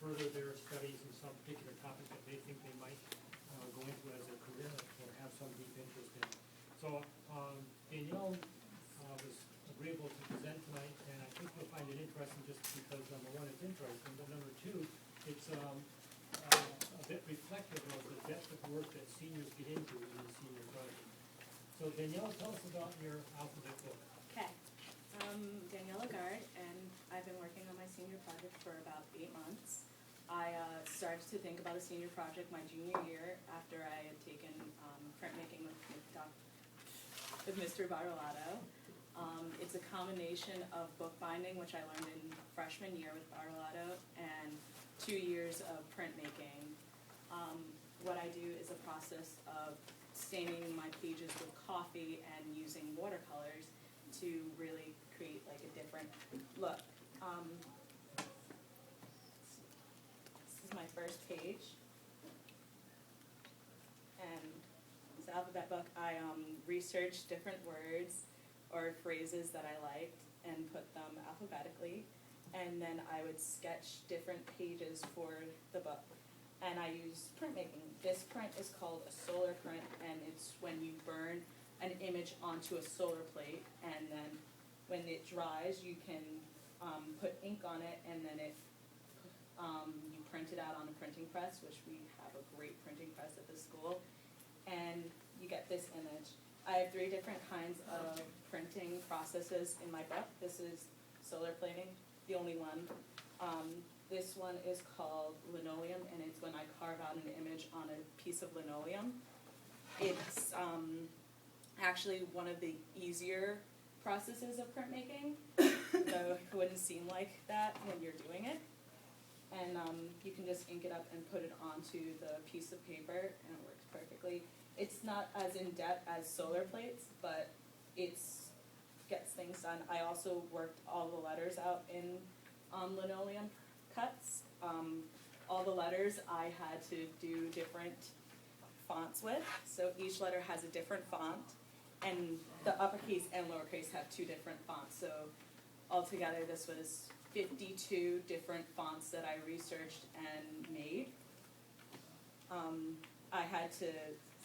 further their studies in some particular topic that they think they might go into as a career or have some deep interest in. So Danielle was agreeable to present tonight, and I think you'll find it interesting just because, number one, it's interesting, but number two, it's a bit reflective of the depth of work that seniors get into in the senior project. So Danielle, tell us about your alphabet book. Okay. Danielle Leggard, and I've been working on my senior project for about 8 months. I started to think about a senior project my junior year after I had taken printmaking with Mr. Bartolato. It's a combination of bookbinding, which I learned in freshman year with Bartolato, and 2 years of printmaking. What I do is a process of staining my pages with coffee and using watercolors to really create like a different look. This is my first page, and this alphabet book, I researched different words or phrases that I liked and put them alphabetically, and then I would sketch different pages for the book. And I use printmaking. This print is called a solar print, and it's when you burn an image onto a solar plate, and then when it dries, you can put ink on it, and then you print it out on a printing press, which we have a great printing press at the school, and you get this image. I have 3 different kinds of printing processes in my book. This is solar plating, the only one. This one is called linoleum, and it's when I carve out an image on a piece of linoleum. It's actually one of the easier processes of printmaking, though it wouldn't seem like that when you're doing it. And you can just ink it up and put it onto the piece of paper, and it works perfectly. It's not as in-depth as solar plates, but it's gets things done. I also worked all the letters out in linoleum cuts. All the letters I had to do different fonts with, so each letter has a different font, and the uppercase and lowercase have 2 different fonts. So altogether, this was 52 different fonts that I researched and made. I had to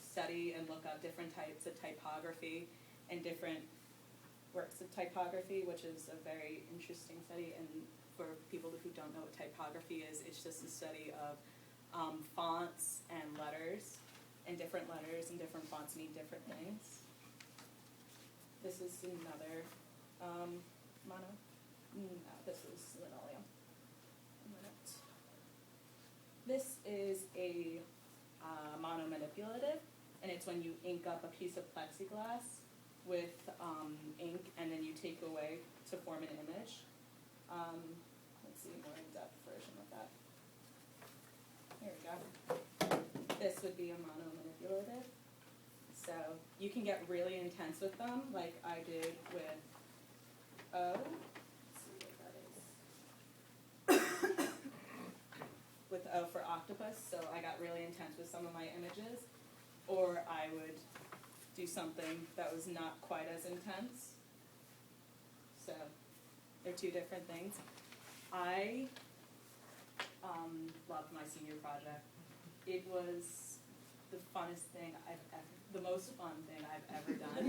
study and look up different types of typography and different works of typography, which is a very interesting study. And for people who don't know what typography is, it's just a study of fonts and letters and different fonts mean different things. This is another mono. No, this is linoleum. This is a monomanipulative, and it's when you ink up a piece of plexiglass with ink, and then you take away to form an image. Let's see a more in-depth version of that. Here we go. This would be a monomanipulative. So you can get really intense with them, like I did with O. Let's see what that is. With O for octopus, so I got really intense with some of my images. Or I would do something that was not quite as intense. So they're 2 different things. I loved my senior project. It was the funnest thing the most fun thing I've ever done.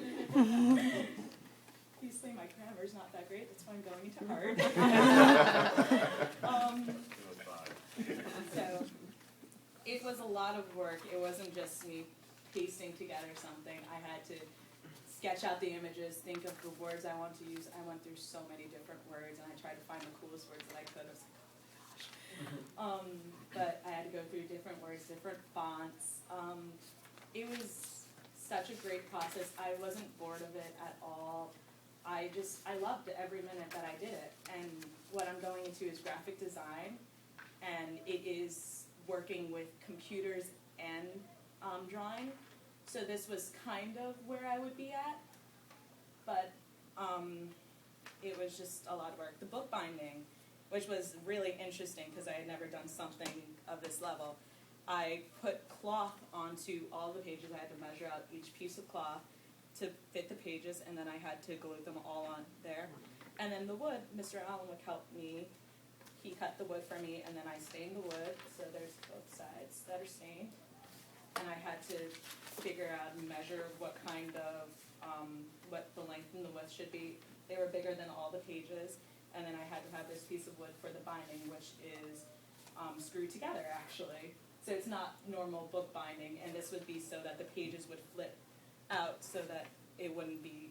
Obviously my grammar's not that great, that's why I'm going into art. So it was a lot of work. It wasn't just me pasting together something. I had to sketch out the images, think of the words I want to use. I went through so many different words, and I tried to find the coolest words that I could. I was like, oh my gosh. But I had to go through different words, different fonts. It was such a great process. I wasn't bored of it at all. I loved every minute that I did it. And what I'm going into is graphic design, and it is working with computers and drawing. So this was kind of where I would be at, but it was just a lot of work. The bookbinding, which was really interesting because I had never done something of this level. I put cloth onto all the pages. I had to measure out each piece of cloth to fit the pages, and then I had to glue them all on there. And then the wood, Mr. Allenwick helped me. he cut the wood for me, and then I stained the wood, so there's both sides that are stained. And I had to figure out and measure what kind of, what the length and the width should be. They were bigger than all the pages, and then I had to have this piece of wood for the binding, which is screwed together, actually. So it's not normal book binding, and this would be so that the pages would flip out so that it wouldn't be